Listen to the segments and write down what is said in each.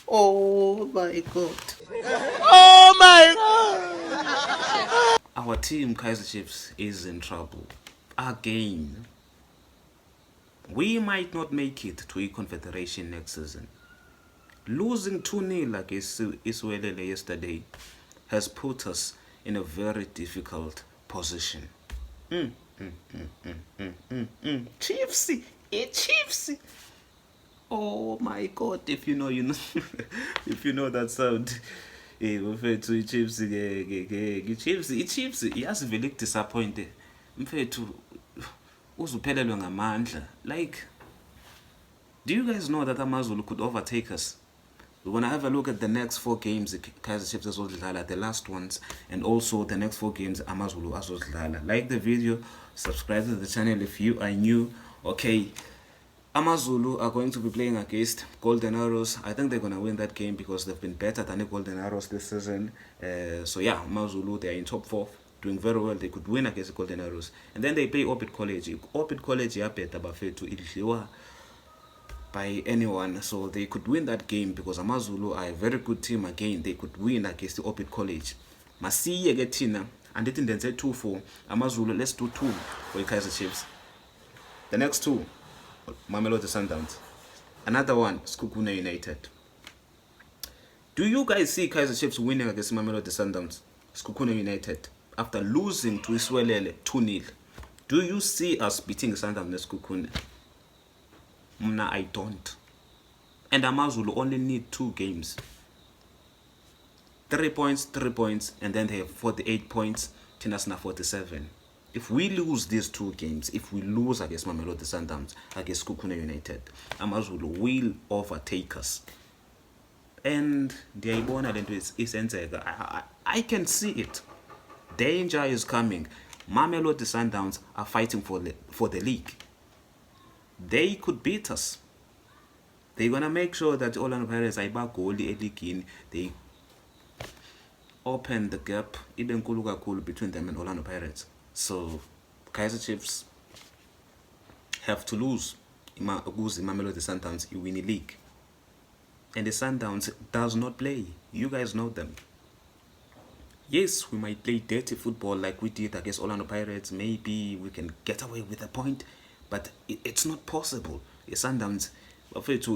Oh my God. Oh my God! Our team, Kaiser Chiefs, is in trouble. Again. We might not make it to a confederation next season. Losing 2-0 against Iswelele yesterday has put us in a very difficult position. Chiefs, Chiefs. Oh my God! If you know, you know. If you know that sound, mfethu Chiefs ke Chiefs iyasivele disappointed. Mfethu uzuphelelwe ngamandla. Like, do you guys know that Amazulu could overtake us? We're going to have a look at the next 4 games Kaizer Chiefs azodlala, the last ones, and also the next 4 games Amazulu azodlala. Like the video, subscribe to the channel if you are new. Okay, Amazulu are going to be playing against Golden Arrows. I think they're going to win that game because they've been better than the Golden Arrows this season. So yeah, Amazulu, they are in top 4, doing very well. They could win against the Golden Arrows. And then they play Orbit College. Orbit College, yeah, better to idliwa by anyone, so they could win that game because Amazulu are a very good team. Again, they could win against the Orbit College. Masiye ke thina andithi ndenze 2-4 Amazulu. Let's do 2 for Kaizer Chiefs. The next 2, Mamelodi Sundowns. Another one, Sekhukhune United. Do you guys see Kaizer Chiefs winning against Mamelodi Sundowns, Sekhukhune United, after losing to Iswelele 2-0? Do you see us beating Sundowns and Sekhukhune? Mna, I don't. And Amazulu only need 2 games. 3 points, and then they have 48 points, Tinasna 47. If we lose these 2 games, if we lose against Mamelodi Sundowns, against Sekhukhune United, Amazulu will overtake us. And I can see it. Danger is coming. Mamelodi Sundowns are fighting for the league. They could beat us. They're gonna make sure that Orlando Pirates are goal league. They open the gap even cool between them and Orlando Pirates. So Kaizer Chiefs have to lose Mamelodi Sundowns in win league. And the Sundowns does not play. You guys know them. Yes, we might play dirty football like we did against Orlando Pirates. Maybe we can get away with a point. But it's not possible. The Sundowns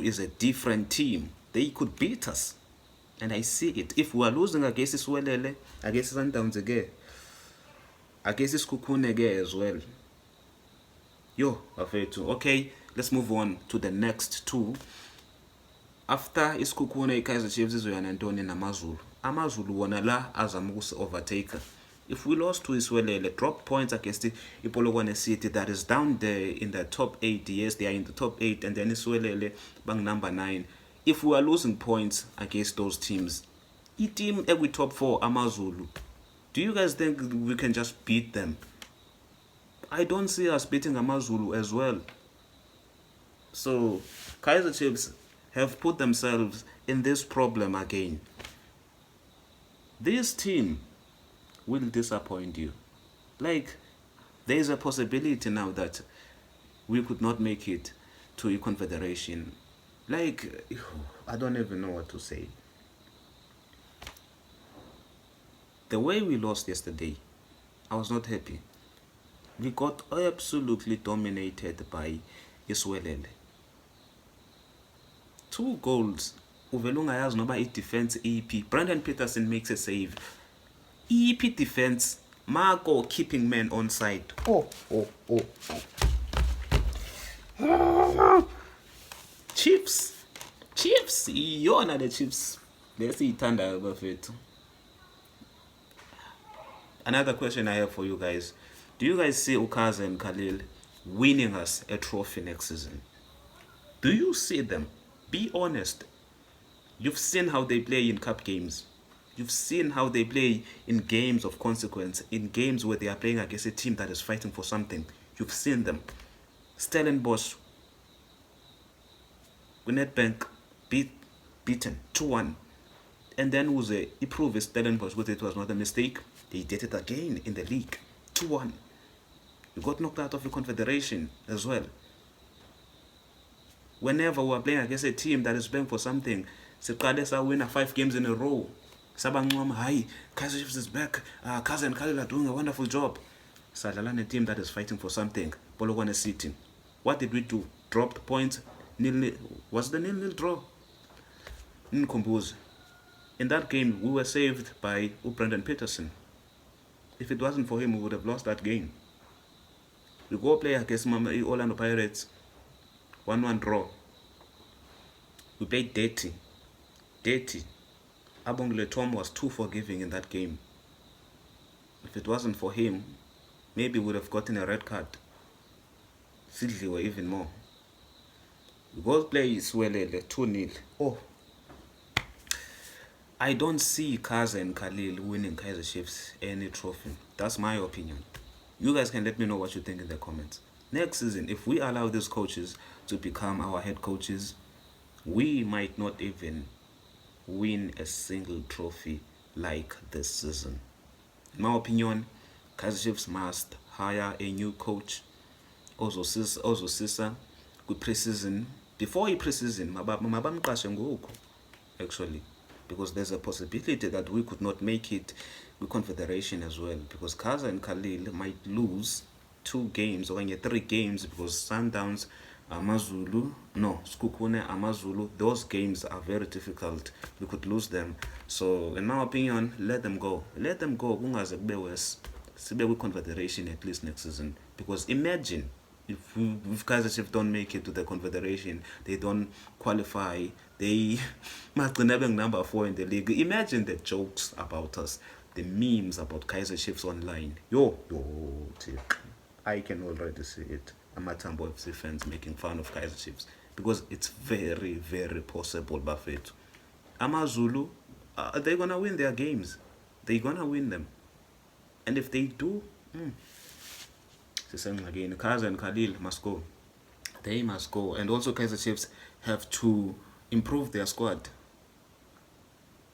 is a different team. They could beat us. And I see it. If we are losing against Iswelele, against Sundowns again, against Sekhukhune again as well. Okay, let's move on to the next 2. After Sekhukhune, Kaizer Chiefs is Antoni and Amazulu. Amazulu wona la azamukusi overtake. If we lost to Iswelele, drop points against the Polokwane City that is down there in the top 8. Yes, they are in the top 8, and then Iswelele bang number 9. If we are losing points against those teams, team every top 4 Amazulu, do you guys think we can just beat them? I don't see us beating Amazulu as well. So Kaizer Chiefs have put themselves in this problem again. This team will disappoint you. Like, there is a possibility now that we could not make it to a confederation. Like, I don't even know what to say. The way we lost yesterday, I was not happy. We got absolutely dominated by Iswelele. 2 goals. Uvelunga yazi noba i-defense EP. Brandon Peterson makes a save. EP defense, Marco keeping men on side. Chiefs, yona the Chiefs. Let's see Tanda above it. Another question I have for you guys: do you guys see Ukaza and Khalil winning us a trophy next season? Do you see them? Be honest. You've seen how they play in cup games. You've seen how they play in games of consequence, in games where they are playing against a team that is fighting for something. You've seen them. Stellenbosch, Nedbank beaten 2-1. And then he proved Stellenbosch that it was not a mistake. They did it again in the league. 2-1. You got knocked out of the confederation as well. Whenever we are playing against a team that is playing for something, siqale sawina 5 games in a row. Sabancoma, hayi, Kaizer Chiefs is back. Cousin Khalil are doing a wonderful job. Sadlala a team that is fighting for something. Polokwane City. What did we do? Dropped points. Nil. Was the 0-0 draw? Nkombuzi. In that game, we were saved by Brendan Peterson. If it wasn't for him, we would have lost that game. We go play against Orlando Pirates. 1-1 draw. We played dirty. Abongile Tom was too forgiving in that game. If it wasn't for him, maybe we would have gotten a red card. Sidliwe even more. We go play Swelele 2-0. Oh. I don't see Kaza and Khalil winning Kaizer Chiefs any trophy. That's my opinion. You guys can let me know what you think in the comments. Next season, if we allow these coaches to become our head coaches, we might not even win a single trophy like this season. In my opinion, Kaizer Chiefs must hire a new coach. Also Sisa, good pre-season. Before pre-season, actually, because there's a possibility that we could not make it with Confederation as well, because Kaza and Khalil might lose 2 games or 3 games, because Sundowns, Amazulu, Skukune, Amazulu, those games are very difficult. We could lose them. So in my opinion, let them go. Sibe with Confederation at least next season. Because imagine if Kaizer Chiefs don't make it to the Confederation, they don't qualify, they must be number 4 in the league. Imagine the jokes about us, the memes about Kaizer Chiefs online. I can already see it. Amatambo FC fans making fun of Kaizer Chiefs, because it's very, very possible, Buffett. Amazulu, they're gonna win their games. They're gonna win them. And if they do, again, Kaza and Khalil must go. They must go. And also Kaizer Chiefs have to improve their squad.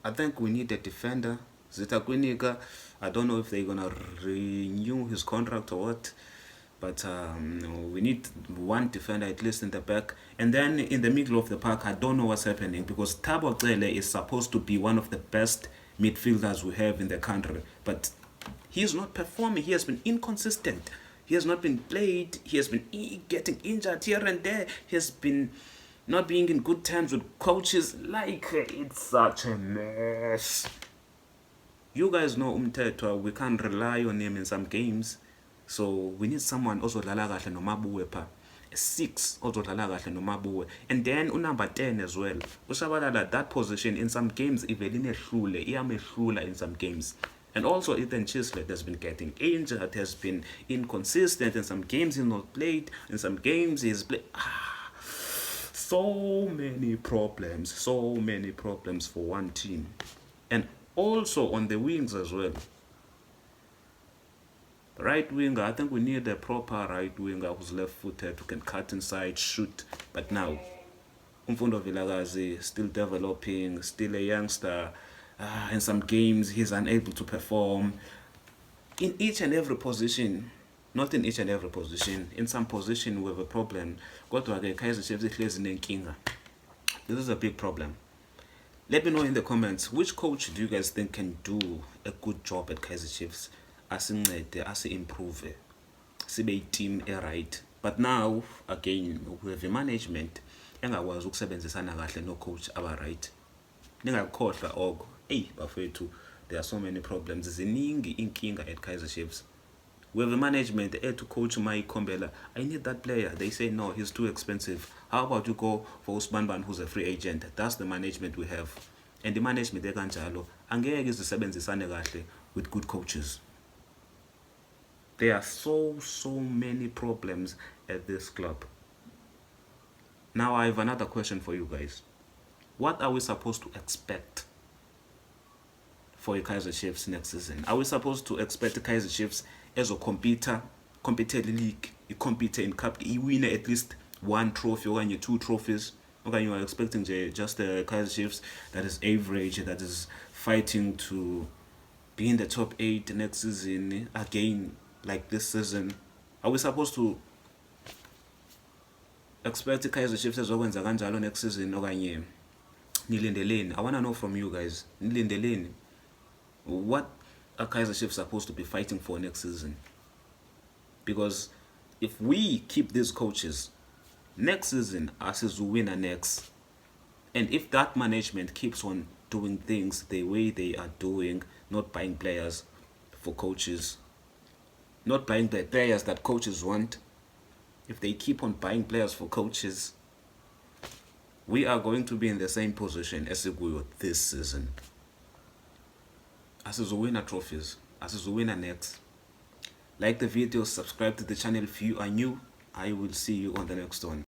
I think we need a defender. Zita Kwinika, I don't know if they're gonna renew his contract or what, but we need one defender at least in the back. And then in the middle of the park, I don't know what's happening, because Thabo Cele is supposed to be one of the best midfielders we have in the country, but he is not performing. He has been inconsistent. He has not been played. He has been getting injured here and there. He has been not being in good terms with coaches. Like, it's such a mess. You guys know Umthetwa, we can't rely on him in some games. So we need someone also dlala kahle noMabuwe pa. 6 also dlala kahle noMabuwe. And then number 10 as well. Ushabalala, that position in some games Eveline Hlule, Iyame in some games. And also Ethan Chislett has been getting injured, has been inconsistent. In some games he's not played, in some games he's played. So many problems for one team. And also on the wings as well. Right winger, I think we need a proper right winger who's left-footed, who can cut inside, shoot. But now, Mfundo Vilakazi still developing, still a youngster. In some games, he's unable to perform. In each and every position, not in each and every position, in some position we have a problem. Kaizer Chiefs. This is a big problem. Let me know in the comments, which coach do you guys think can do a good job at Kaizer Chiefs? As improve, sibe team right. But now again we have a management engakwazi ukusebenzisana kahle no coach aba right. Ningakhohlwa oko. Bafethu, there are so many problems. Ziningi inkinga at Kaizer Chiefs. We have a management to coach Mike Kombela. I need that player. They say no, he's too expensive. How about you go for Usman, who's a free agent? That's the management we have. And the management ekanjalo angeke izisebenzisane kahle with good coaches. There are so many problems at this club. Now I have another question for you guys. What are we supposed to expect for a Kaizer Chiefs next season? Are we supposed to expect the Kaizer Chiefs as a competed league, a compete in cup, you win at least 1 trophy or 2 trophies? Okay, you are expecting just the Kaizer Chiefs that is average, that is fighting to be in the top 8 next season again, like this season? Are we supposed to expect the Kaizer Chiefs as well next season? Okay, Nilindeleni. I want to know from you guys. Nilindeleni. What are Kaiser Chiefs supposed to be fighting for next season? Because if we keep these coaches, next season, us will win next. And if that management keeps on doing things the way they are doing, not buying players for coaches, not buying the players that coaches want, if they keep on buying players for coaches, we are going to be in the same position as we were this season. As we win trophies, as we win next. Like the video, subscribe to the channel if you are new. I will see you on the next one.